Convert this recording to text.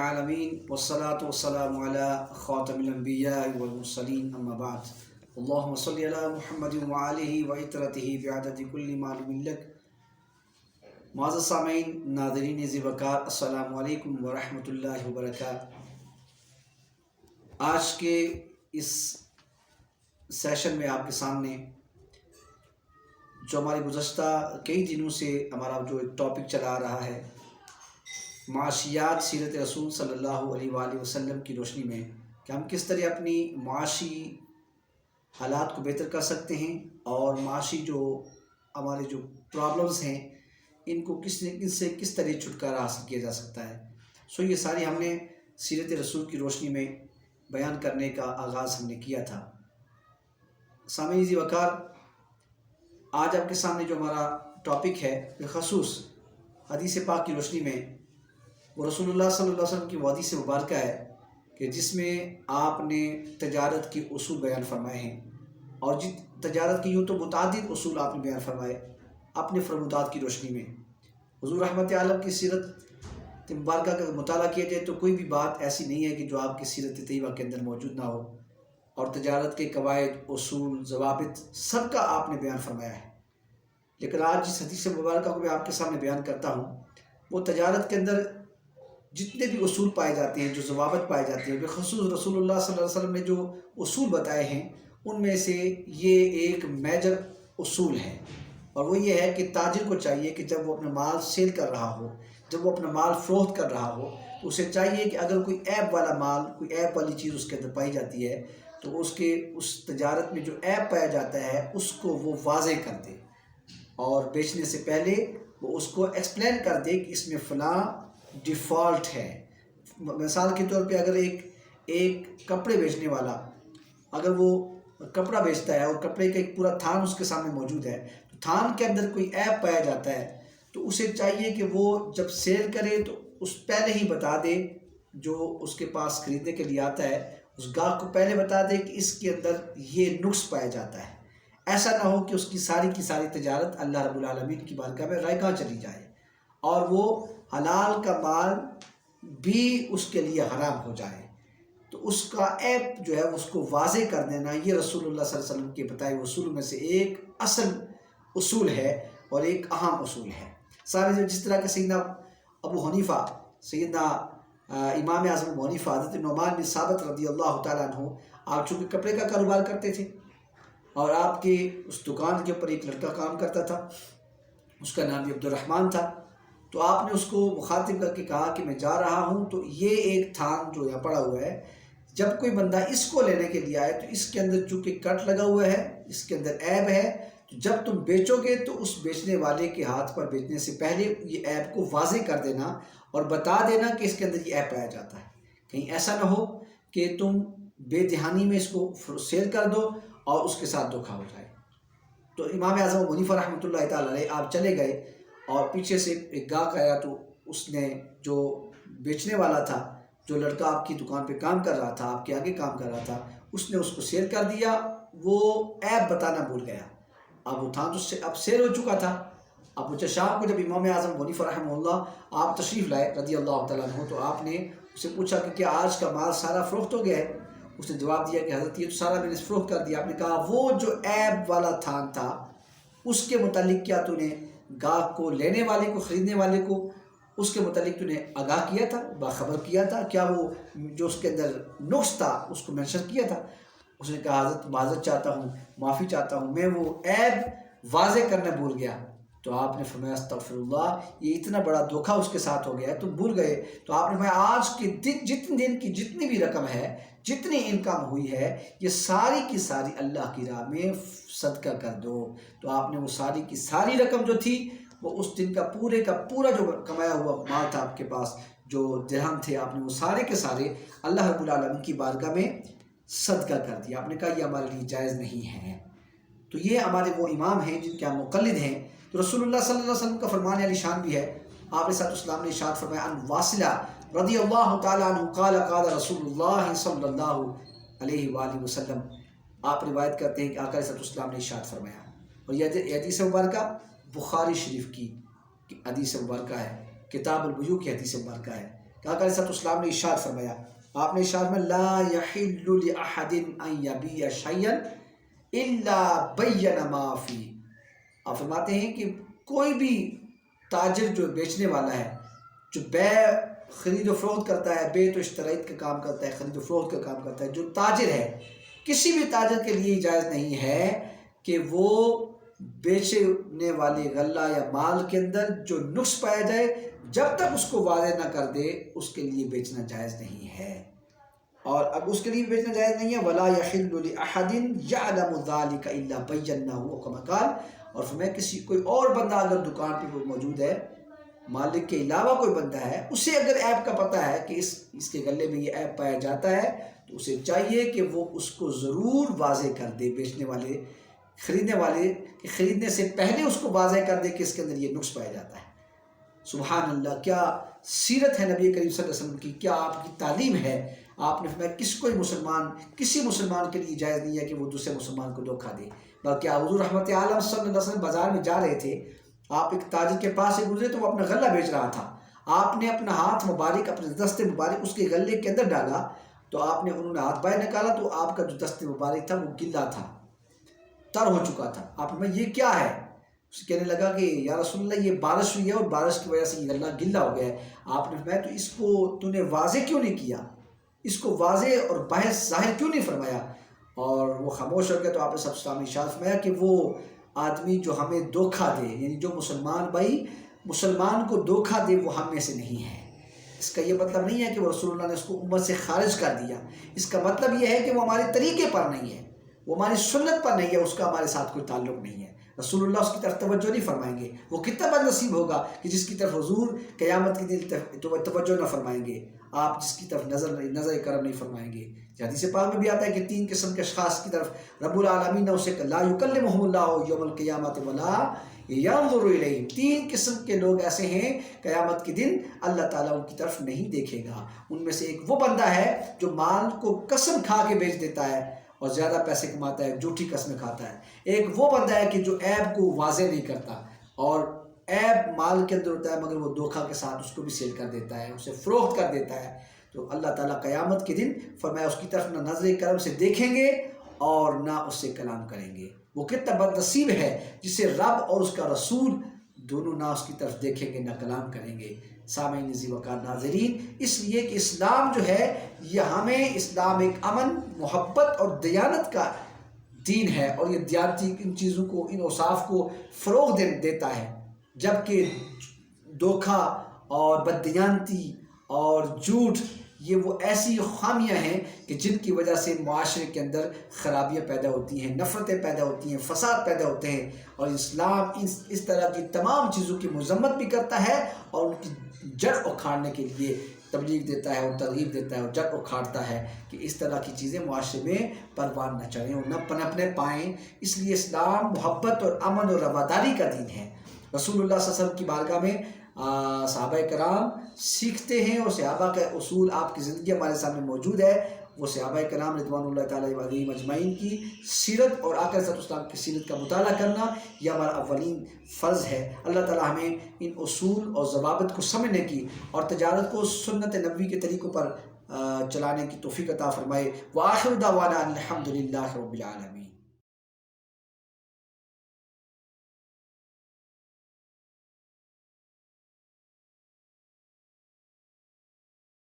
العالمین والصلاة والسلام علی خاتم الانبیاء والمرسلین اما بعد اللہم صلی علی محمد وآلہ وعطرتہ بعدد کل معلوم لک۔ معزز سامعین، ناظرین ذی وقار، السلام علیکم ورحمۃ اللہ وبرکاتہ۔ آج کے اس سیشن میں آپ کے سامنے جو ہمارے گزشتہ کئی دنوں سے ہمارا جو ایک ٹاپک چلا آ رہا ہے، معاشیات سیرت رسول صلی اللہ علیہ وآلہ وسلم کی روشنی میں کہ ہم کس طرح اپنی معاشی حالات کو بہتر کر سکتے ہیں اور معاشی جو ہمارے جو پرابلمز ہیں ان کو کس طرح چھٹکارا حاصل کیا جا سکتا ہے۔ یہ ساری ہم نے سیرت رسول کی روشنی میں بیان کرنے کا آغاز ہم نے کیا تھا۔ سامعین ذی وقار، آج آپ کے سامنے جو ہمارا ٹاپک ہے بالخصوص حدیث پاک کی روشنی میں، وہ رسول اللہ صلی اللہ علیہ وسلم کی وہ حدیث مبارکہ ہے کہ جس میں آپ نے تجارت کے اصول بیان فرمائے ہیں، اور تجارت کی یوں تو متعدد اصول آپ نے بیان فرمائے اپنے فرمودات کی روشنی میں۔ حضور رحمت عالم کی سیرت مبارکہ کا مطالعہ کیا جائے تو کوئی بھی بات ایسی نہیں ہے کہ جو آپ کی سیرت طیبہ کے اندر موجود نہ ہو، اور تجارت کے قواعد، اصول، ضوابط سب کا آپ نے بیان فرمایا ہے۔ لیکن آج جس حدیث مبارکہ کو میں آپ کے سامنے بیان کرتا ہوں، وہ تجارت کے اندر جتنے بھی اصول پائے جاتے ہیں، جو ضوابط پائے جاتے ہیں، بالخصوص رسول اللہ صلی اللہ علیہ وسلم نے جو اصول بتائے ہیں ان میں سے یہ ایک میجر اصول ہے، اور وہ یہ ہے کہ تاجر کو چاہیے کہ جب وہ اپنا مال سیل کر رہا ہو، جب وہ اپنا مال فروخت کر رہا ہو، تو اسے چاہیے کہ اگر کوئی عیب والا مال، کوئی عیب والی چیز اس کے اندر پائی جاتی ہے تو اس تجارت میں جو عیب پایا جاتا ہے اس کو وہ واضح کر دے، اور بیچنے سے پہلے وہ اس کو ایکسپلین کر دے کہ اس میں فلاں ڈیفالٹ ہے۔ مثال کے طور پہ اگر ایک کپڑے بیچنے والا اگر وہ کپڑا بیچتا ہے اور کپڑے کا ایک پورا تھان اس کے سامنے موجود ہے، تو تھان کے اندر کوئی عیب پایا جاتا ہے تو اسے چاہیے کہ وہ جب سیل کرے تو اس پہلے ہی بتا دے، جو اس کے پاس خریدنے کے لیے آتا ہے اس گاہک کو پہلے بتا دے کہ اس کے اندر یہ نقص پایا جاتا ہے۔ ایسا نہ ہو کہ اس کی ساری تجارت اللہ رب العالمین کی بارگاہ میں رائگاں چلی جائے اور وہ حلال کا مال بھی اس کے لیے حرام ہو جائے۔ تو اس کا عیب جو ہے اس کو واضح کر دینا، یہ رسول اللہ صلی اللہ علیہ وسلم کے بتائے اصولوں میں سے ایک اصل اصول ہے اور ایک اہم اصول ہے۔ سارے جس طرح کہ سیدنا ابو حنیفہ، سیدنا امام اعظم ابو حنیفہ حضرت نعمان بن ثابت رضی اللہ تعالیٰ عنہ، آپ چونکہ کپڑے کا کاروبار کرتے تھے اور آپ کے اس دکان کے اوپر ایک لڑکا کام کرتا تھا، اس کا نام بھی عبد الرحمن تھا، تو آپ نے اس کو مخاطب کر کے کہا کہ میں جا رہا ہوں تو یہ ایک تھان جو یہاں پڑا ہوا ہے، جب کوئی بندہ اس کو لینے کے لیے آئے تو اس کے اندر چونکہ کٹ لگا ہوا ہے، اس کے اندر عیب ہے، تو جب تم بیچو گے تو اس بیچنے والے کے ہاتھ پر بیچنے سے پہلے یہ عیب کو واضح کر دینا اور بتا دینا کہ اس کے اندر یہ عیب پایا جاتا ہے، کہیں ایسا نہ ہو کہ تم بے دہانی میں اس کو سیل کر دو اور اس کے ساتھ دھوکا ہو جائے۔ تو امام اعظم ابو حنیفہ رحمۃ اللہ تعالیٰ علیہ آپ چلے گئے اور پیچھے سے ایک گاہک آیا، تو اس نے جو بیچنے والا تھا، جو لڑکا آپ کی دکان پہ کام کر رہا تھا، آپ کے آگے کام کر رہا تھا، اس نے اس کو سیل کر دیا، وہ عیب بتانا بھول گیا۔ اب وہ تھا تو اب سیل ہو چکا تھا۔ اب وہ شام کو جب امام اعظم ابو حنیفہ رحمہ اللہ آپ تشریف لائے رضی اللہ تعالیٰ عنہ، تو آپ نے اسے پوچھا کہ کیا آج کا مال سارا فروخت ہو گیا ہے؟ اس نے جواب دیا کہ حضرت یہ تو سارا میں نے فروخت کر دیا۔ آپ نے کہا وہ جو عیب والا تھان تھا اس کے متعلق کیا تو نے گاہک کو، لینے والے کو، خریدنے والے کو اس کے متعلق تو نے آگاہ کیا تھا، باخبر کیا تھا؟ کیا وہ جو اس کے اندر نقص تھا اس کو مینشن کیا تھا؟ اس نے کہا حضرت معذرت چاہتا ہوں، معافی چاہتا ہوں، میں وہ عیب واضح کرنا بھول گیا۔ تو آپ نے فرمایا استغفر اللہ، یہ اتنا بڑا دھوکہ اس کے ساتھ ہو گیا تو بھول گئے۔ تو آپ نے فرمایا آج کے دن کی جتنی بھی رقم ہے، جتنی انکم ہوئی ہے، یہ ساری کی ساری اللہ کی راہ میں صدقہ کر دو۔ تو آپ نے وہ ساری کی ساری رقم جو تھی، وہ اس دن کا پورا جو کمایا ہوا مال تھا آپ کے پاس، جو درہم تھے، آپ نے وہ سارے کے سارے اللہ رب العالمین کی بارگاہ میں صدقہ کر دیا۔ آپ نے کہا یہ ہمارے لیے جائز نہیں ہے۔ تو یہ ہمارے وہ امام ہیں جن کے ہم مقلد ہیں۔ تو رسول اللہ صلی اللہ علیہ وسلم کا فرمان علی شان بھی ہے۔ آپ علیہ السلام نے ارشاد فرمایا ان واصلہ رضی اللہ تعالیٰ عنہ قال قال رسول اللہ صلی اللہ علیہ وآلہ وسلم، آپ روایت کرتے ہیں کہ آقا علیہ السلام نے ارشاد فرمایا، اور یہ حدیث مبارکہ بخاری شریف کی حدیث مبارکہ ہے، کتاب البیوع کی حدیث مبارکہ ہے۔ کہ آقا علیہ السلام نے ارشاد فرمایا، آپ نے ارشاد میں لا یحل لأحد ان یبیع شیئا الا بین ما فی، آپ فرماتے ہیں کہ کوئی بھی تاجر جو بیچنے والا ہے، جو خرید و فروخت کرتا ہے، بیع و اشتراء کا کام کرتا ہے، خرید و فروخت کا کام کرتا ہے، جو تاجر ہے، کسی بھی تاجر کے لیے جائز نہیں ہے کہ وہ بیچنے والے غلہ یا مال کے اندر جو نقص پایا جائے، جب تک اس کو واضح نہ کر دے اس کے لیے بیچنا جائز نہیں ہے۔ اور اب اس کے لیے بیچنا جائز نہیں ہے، وَلَا يَحِلُّ لِأَحَدٍ يَعْلَمُ ذَلِكَ إِلَّا بَيَّنَّاهُ، كما قال، اور فرمایا کسی کوئی اور بندہ اگر دکان پہ موجود ہے، مالک کے علاوہ کوئی بندہ ہے، اسے اگر عیب کا پتہ ہے کہ اس کے غلے میں یہ عیب پایا جاتا ہے، تو اسے چاہیے کہ وہ اس کو ضرور واضح کر دے، بیچنے والے خریدنے والے کہ خریدنے سے پہلے اس کو واضح کر دے کہ اس کے اندر یہ نقص پایا جاتا ہے۔ سبحان اللہ، کیا سیرت ہے نبی کریم صلی اللہ علیہ وسلم کی، کیا آپ کی تعلیم ہے۔ آپ نے فرمایا کسی مسلمان کے لیے جائز نہیں ہے کہ وہ دوسرے مسلمان کو دھوکہ دے، بلکہ حضور رحمت عالم صلی اللہ علیہ وسلم بازار میں جا رہے تھے، آپ ایک تاجر کے پاس سے گزرے تو وہ اپنا غلہ بیچ رہا تھا، آپ نے اپنا ہاتھ مبارک، اپنے دست مبارک اس کے غلے کے اندر ڈالا، تو انہوں نے ہاتھ باہر نکالا تو آپ کا جو دست مبارک تھا وہ گلا تھا، تر ہو چکا تھا۔ آپ نے یہ کیا ہے؟ اسے کہنے لگا کہ یا رسول اللہ یہ بارش ہوئی ہے اور بارش کی وجہ سے یہ غلہ گلا ہو گیا ہے۔ آپ نے فرمایا تو اس کو تو نے واضح کیوں نہیں کیا، اس کو واضح اور باعث ظاہر کیوں نہیں فرمایا؟ اور وہ خاموش ہو گیا۔ تو آپ نے سب نے ارشاد فرمایا کہ وہ آدمی جو ہمیں دھوکہ دے، یعنی جو مسلمان کو دھوکہ دے، وہ ہم میں سے نہیں ہے۔ اس کا یہ مطلب نہیں ہے کہ وہ رسول اللہ نے اس کو امت سے خارج کر دیا، اس کا مطلب یہ ہے کہ وہ ہمارے طریقے پر نہیں ہے، وہ ہماری سنت پر نہیں ہے، اس کا ہمارے ساتھ کوئی تعلق نہیں ہے۔ رسول اللہ اس کی طرف توجہ نہیں فرمائیں گے۔ وہ کتنا بد نصیب ہوگا کہ جس کی طرف حضور قیامت کے دن توجہ نہ فرمائیں گے، آپ جس کی طرف نظر کرم نہیں فرمائیں گے۔ حدیث پاک میں بھی آتا ہے کہ 3 قسم کے اشخاص کی طرف رب العالمین نے اسے لا یکلمہم اللہ یوم القیامت ولا ینظر الیہم، 3 قسم کے لوگ ایسے ہیں قیامت کے دن اللہ تعالیٰ ان کی طرف نہیں دیکھے گا۔ ان میں سے ایک وہ بندہ ہے جو مال کو قسم کھا کے بیچ دیتا ہے اور زیادہ پیسے کماتا ہے، جھوٹی قسمیں کھاتا ہے۔ ایک وہ بندہ ہے کہ جو عیب کو واضح نہیں کرتا، اور عیب مال کے اندر ہوتا ہے مگر وہ دھوکہ کے ساتھ اس کو بھی سیل کر دیتا ہے، اسے فروخت کر دیتا ہے۔ تو اللہ تعالیٰ قیامت کے دن فرمایا اس کی طرف نہ نظر کرم سے دیکھیں گے اور نہ اس سے کلام کریں گے۔ وہ کتنا بد نصیب ہے جسے رب اور اس کا رسول دونوں نہ اس کی طرف دیکھیں گے نہ کلام کریں گے۔ سامعین عزیز وقار ناظرین، اس لیے کہ اسلام جو ہے یہ ہمیں، اسلام ایک امن، محبت اور دیانت کا دین ہے، اور یہ دیانتی ان چیزوں کو، ان اوصاف کو فروغ دیتا ہے، جبکہ دھوکہ اور بددیانتی اور جھوٹ یہ وہ ایسی خامیاں ہیں کہ جن کی وجہ سے معاشرے کے اندر خرابیاں پیدا ہوتی ہیں، نفرتیں پیدا ہوتی ہیں، فساد پیدا ہوتے ہیں، اور اسلام اس طرح کی تمام چیزوں کی مذمت بھی کرتا ہے اور ان کی جڑ اکھاڑنے کے لیے تبلیغ دیتا ہے اور ترغیب دیتا ہے اور جڑ اکھاڑتا ہے کہ اس طرح کی چیزیں معاشرے میں پروان نہ چڑھیں اور نہ پنپنے پائیں۔ اس لیے اسلام محبت اور امن اور رواداری کا دین ہے۔ رسول اللہ صلی اللہ علیہ وسلم کی بارگاہ میں صحابہ کرام سیکھتے ہیں، اور صحابہ کا اصول آپ کی زندگی ہمارے سامنے موجود ہے۔ وہ صحابہ کرام رضوان اللہ تعالیٰ علیہم اجمعین کی سیرت اور آقا صلی اللہ علیہ وسلم کی سیرت کا مطالعہ کرنا یہ ہمارا اولین فرض ہے۔ اللہ تعالیٰ ہمیں ان اصول اور ضوابط کو سمجھنے کی اور تجارت کو سنت نبوی کے طریقوں پر چلانے کی توفیق عطا فرمائے۔ وآخر دعوانا الحمد للہ رب العالمین۔